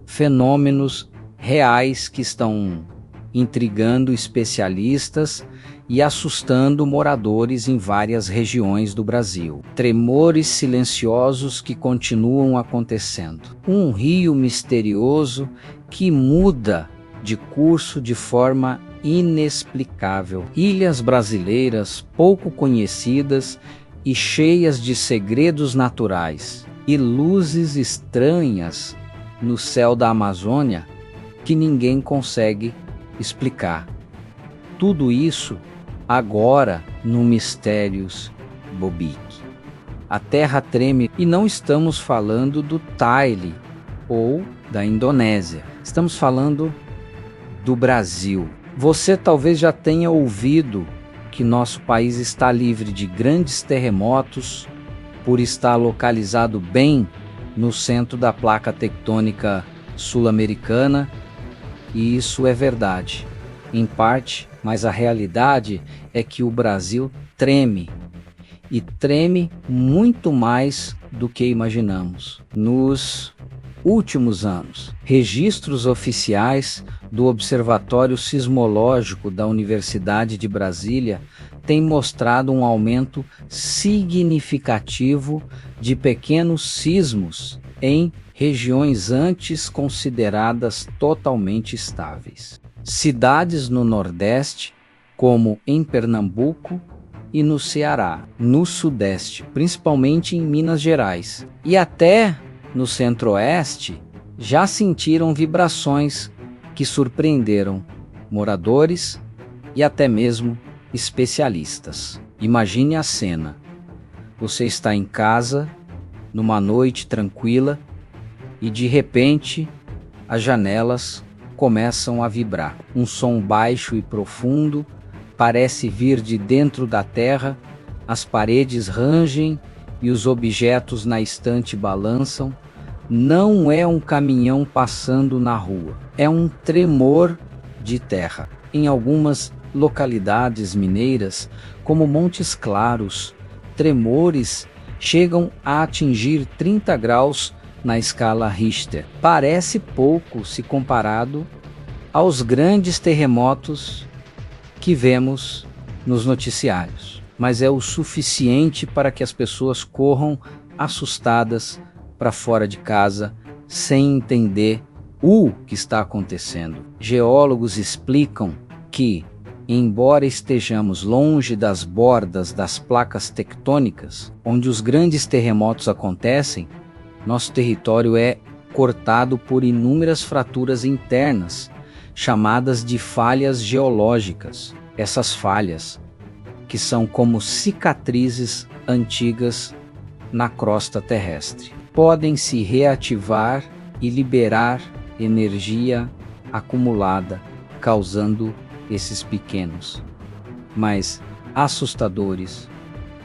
fenômenos reais que estão intrigando especialistas e assustando moradores em várias regiões do Brasil. Tremores silenciosos que continuam acontecendo. Um rio misterioso que muda de curso de forma inexplicável. Ilhas brasileiras pouco conhecidas e cheias de segredos naturais. E luzes estranhas no céu da Amazônia que ninguém consegue explicar. Tudo isso agora no Mistérios Bobic. A Terra treme e não estamos falando do Taile ou da Indonésia. Estamos falando do Brasil. Você talvez já tenha ouvido que nosso país está livre de grandes terremotos por estar localizado bem no centro da placa tectônica sul-americana, e isso é verdade, em parte, mas a realidade é que o Brasil treme, e treme muito mais do que imaginamos. Nos últimos anos, registros oficiais do Observatório Sismológico da Universidade de Brasília têm mostrado um aumento significativo de pequenos sismos em regiões antes consideradas totalmente estáveis. Cidades no Nordeste, como em Pernambuco e no Ceará, no Sudeste, principalmente em Minas Gerais, e até no Centro-Oeste, já sentiram vibrações que surpreenderam moradores e até mesmo especialistas. Imagine a cena. Você está em casa, numa noite tranquila, e de repente as janelas começam a vibrar. Um som baixo e profundo parece vir de dentro da terra, as paredes rangem e os objetos na estante balançam. Não é um caminhão passando na rua, é um tremor de terra. Em algumas localidades mineiras, como Montes Claros, tremores chegam a atingir 30 graus na escala Richter. Parece pouco se comparado aos grandes terremotos que vemos nos noticiários, mas é o suficiente para que as pessoas corram assustadas para fora de casa sem entender o que está acontecendo. Geólogos explicam que, embora estejamos longe das bordas das placas tectônicas, onde os grandes terremotos acontecem, nosso território é cortado por inúmeras fraturas internas, chamadas de falhas geológicas. Essas falhas, que são como cicatrizes antigas na crosta terrestre, podem se reativar e liberar energia acumulada, causando esses pequenos, mas assustadores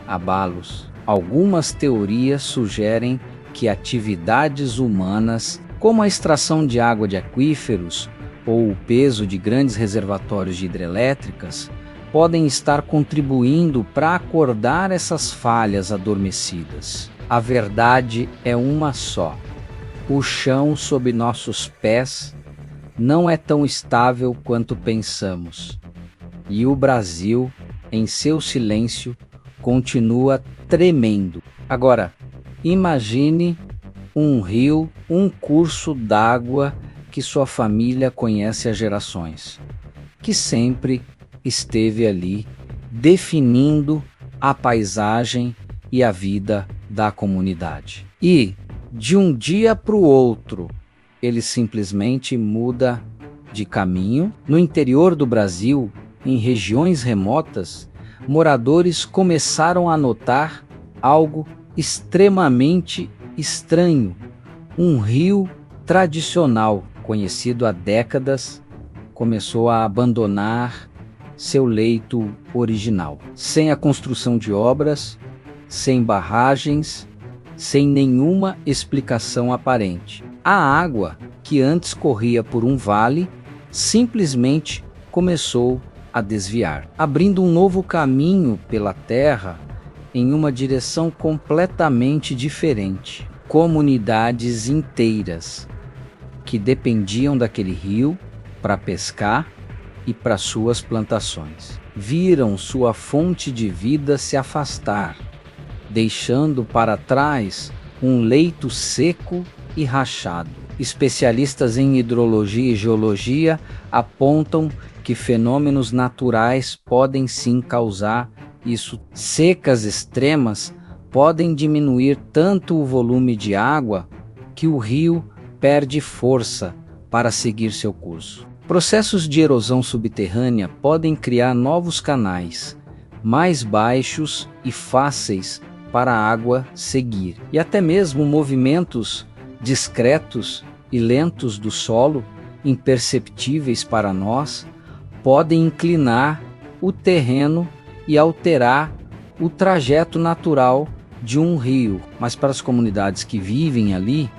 abalos. Algumas teorias sugerem que atividades humanas, como a extração de água de aquíferos ou o peso de grandes reservatórios de hidrelétricas, podem estar contribuindo para acordar essas falhas adormecidas. A verdade é uma só: o chão sob nossos pés não é tão estável quanto pensamos, e o Brasil, em seu silêncio, continua tremendo. Agora, imagine um rio, um curso d'água que sua família conhece há gerações, que sempre esteve ali, definindo a paisagem e a vida da comunidade. E, de um dia para o outro, ele simplesmente muda de caminho. No interior do Brasil, em regiões remotas, moradores começaram a notar algo extremamente estranho. Um rio tradicional, conhecido há décadas, começou a abandonar seu leito original, sem a construção de obras, sem barragens, sem nenhuma explicação aparente. A água, que antes corria por um vale, simplesmente começou a desviar, abrindo um novo caminho pela terra em uma direção completamente diferente. Comunidades inteiras que dependiam daquele rio para pescar e para suas plantações. Viram sua fonte de vida se afastar, deixando para trás um leito seco e rachado. Especialistas em hidrologia e geologia apontam que fenômenos naturais podem sim causar isso. Secas extremas podem diminuir tanto o volume de água que o rio perde força para seguir seu curso. Processos de erosão subterrânea podem criar novos canais, mais baixos e fáceis para a água seguir. E até mesmo movimentos discretos e lentos do solo, imperceptíveis para nós, podem inclinar o terreno e alterar o trajeto natural de um rio. Mas para as comunidades que vivem ali,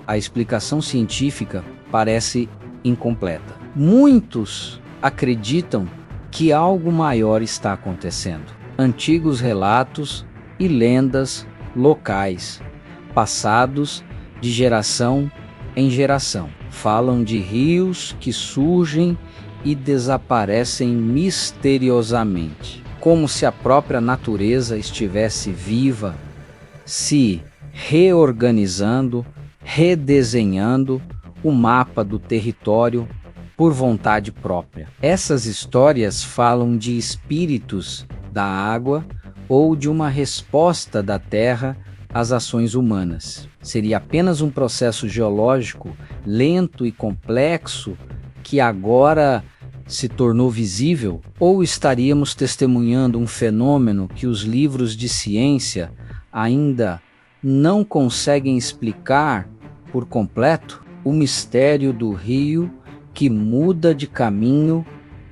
a explicação científica parece incompleta. Muitos acreditam que algo maior está acontecendo. Antigos relatos e lendas locais, passados de geração em geração, falam de rios que surgem e desaparecem misteriosamente, como se a própria natureza estivesse viva, se reorganizando, redesenhando o mapa do território por vontade própria. Essas histórias falam de espíritos da água ou de uma resposta da terra às ações humanas. Seria apenas um processo geológico lento e complexo que agora se tornou visível? Ou estaríamos testemunhando um fenômeno que os livros de ciência ainda não conseguem explicar por completo? O mistério do rio que muda de caminho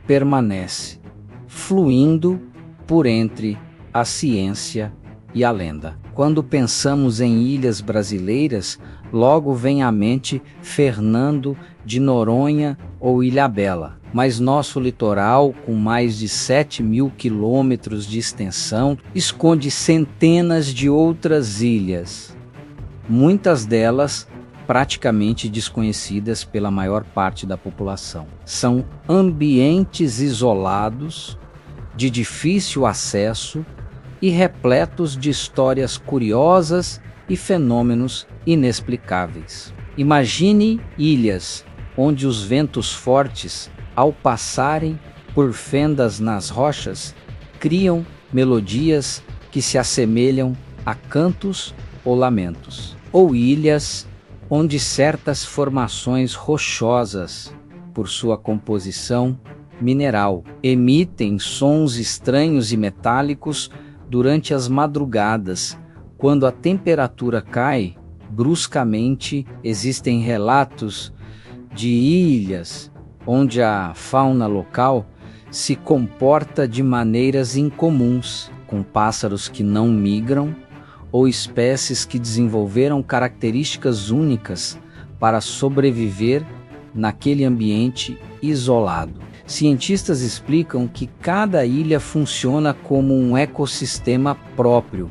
permanece, fluindo por entre a ciência e a lenda. Quando pensamos em ilhas brasileiras, logo vem à mente Fernando de Noronha ou Ilhabela. Mas nosso litoral, com mais de 7.000 quilômetros de extensão, esconde centenas de outras ilhas, muitas delas praticamente desconhecidas pela maior parte da população. São ambientes isolados, de difícil acesso e repletos de histórias curiosas e fenômenos inexplicáveis. Imagine ilhas onde os ventos fortes, ao passarem por fendas nas rochas, criam melodias que se assemelham a cantos ou lamentos. Ou ilhas onde certas formações rochosas, por sua composição mineral, emitem sons estranhos e metálicos durante as madrugadas. Quando a temperatura cai bruscamente, existem relatos de ilhas onde a fauna local se comporta de maneiras incomuns, com pássaros que não migram ou espécies que desenvolveram características únicas para sobreviver naquele ambiente isolado. Cientistas explicam que cada ilha funciona como um ecossistema próprio,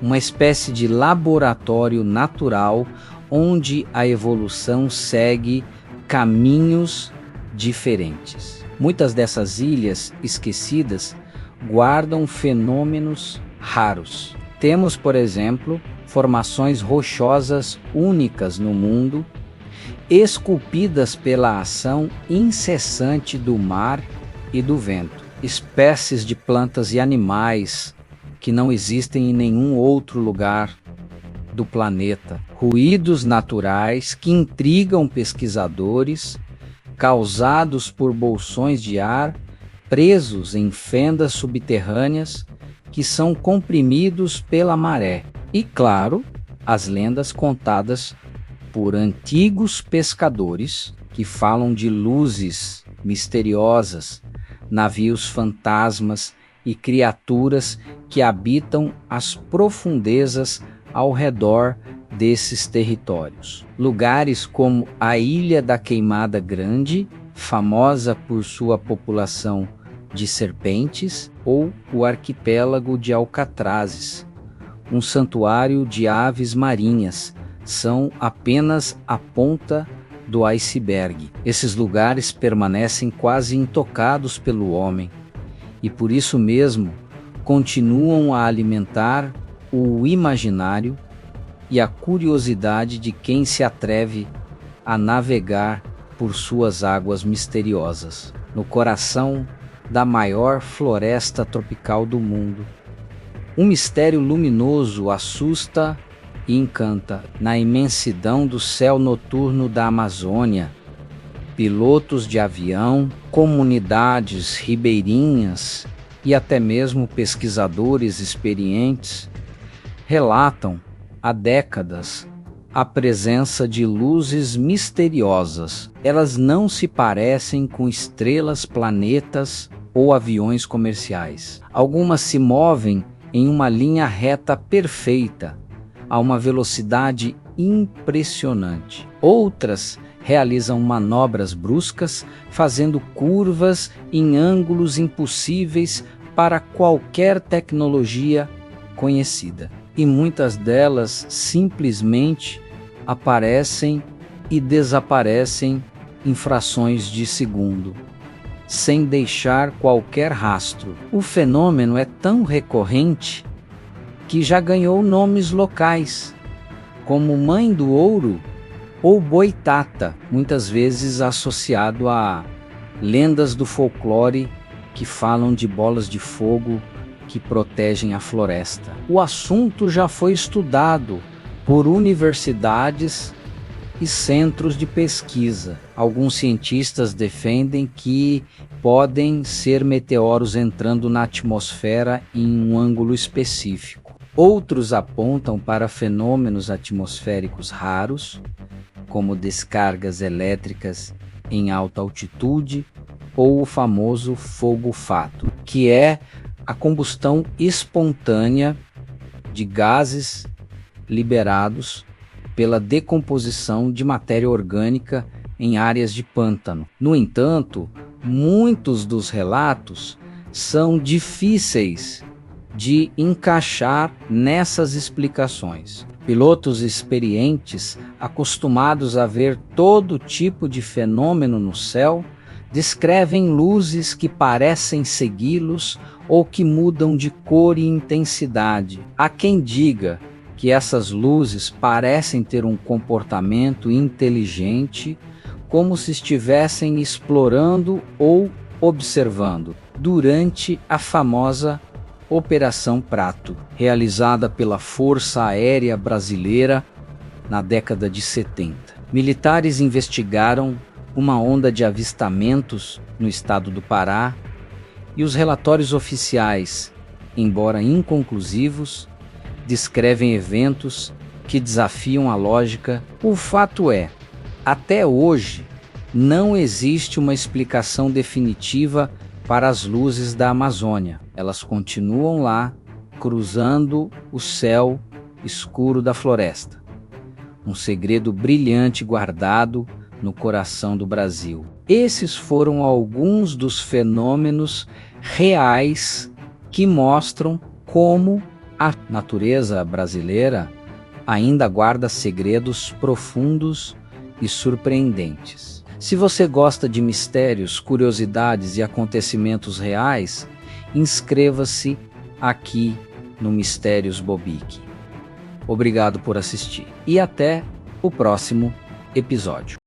uma espécie de laboratório natural onde a evolução segue caminhos diferentes. Muitas dessas ilhas esquecidas guardam fenômenos raros. Temos, por exemplo, formações rochosas únicas no mundo, esculpidas pela ação incessante do mar e do vento. Espécies de plantas e animais que não existem em nenhum outro lugar do planeta. Ruídos naturais que intrigam pesquisadores, causados por bolsões de ar presos em fendas subterrâneas que são comprimidos pela maré. E, claro, as lendas contadas por antigos pescadores que falam de luzes misteriosas, navios fantasmas e criaturas que habitam as profundezas ao redor desses territórios. Lugares como a Ilha da Queimada Grande, famosa por sua população de serpentes, ou o arquipélago de Alcatrazes, um santuário de aves marinhas, são apenas a ponta do iceberg. Esses lugares permanecem quase intocados pelo homem e por isso mesmo continuam a alimentar o imaginário e a curiosidade de quem se atreve a navegar por suas águas misteriosas, no coração da maior floresta tropical do mundo. Um mistério luminoso assusta e encanta na imensidão do céu noturno da Amazônia. Pilotos de avião, comunidades ribeirinhas e até mesmo pesquisadores experientes relatam há décadas a presença de luzes misteriosas. Elas não se parecem com estrelas, planetas ou aviões comerciais. Algumas se movem em uma linha reta perfeita, a uma velocidade impressionante. Outras realizam manobras bruscas, fazendo curvas em ângulos impossíveis para qualquer tecnologia conhecida. E muitas delas simplesmente aparecem e desaparecem em frações de segundo, sem deixar qualquer rastro. O fenômeno é tão recorrente que já ganhou nomes locais, como Mãe do Ouro ou Boitata, muitas vezes associado a lendas do folclore que falam de bolas de fogo que protegem a floresta. O assunto já foi estudado por universidades e centros de pesquisa. Alguns cientistas defendem que podem ser meteoros entrando na atmosfera em um ângulo específico. Outros apontam para fenômenos atmosféricos raros, como descargas elétricas em alta altitude ou o famoso fogo-fato, que é a combustão espontânea de gases liberados pela decomposição de matéria orgânica em áreas de pântano. No entanto, muitos dos relatos são difíceis de encaixar nessas explicações. Pilotos experientes, acostumados a ver todo tipo de fenômeno no céu, descrevem luzes que parecem segui-los ou que mudam de cor e intensidade. Há quem diga que essas luzes parecem ter um comportamento inteligente, como se estivessem explorando ou observando. Durante a famosa Operação Prato, realizada pela Força Aérea Brasileira na década de 70. Militares investigaram uma onda de avistamentos no estado do Pará e os relatórios oficiais, embora inconclusivos, descrevem eventos que desafiam a lógica. O fato é, até hoje, não existe uma explicação definitiva para as luzes da Amazônia. Elas continuam lá, cruzando o céu escuro da floresta. Um segredo brilhante guardado no coração do Brasil. Esses foram alguns dos fenômenos reais que mostram como a natureza brasileira ainda guarda segredos profundos e surpreendentes. Se você gosta de mistérios, curiosidades e acontecimentos reais, inscreva-se aqui no Mistérios Bobic. Obrigado por assistir e até o próximo episódio.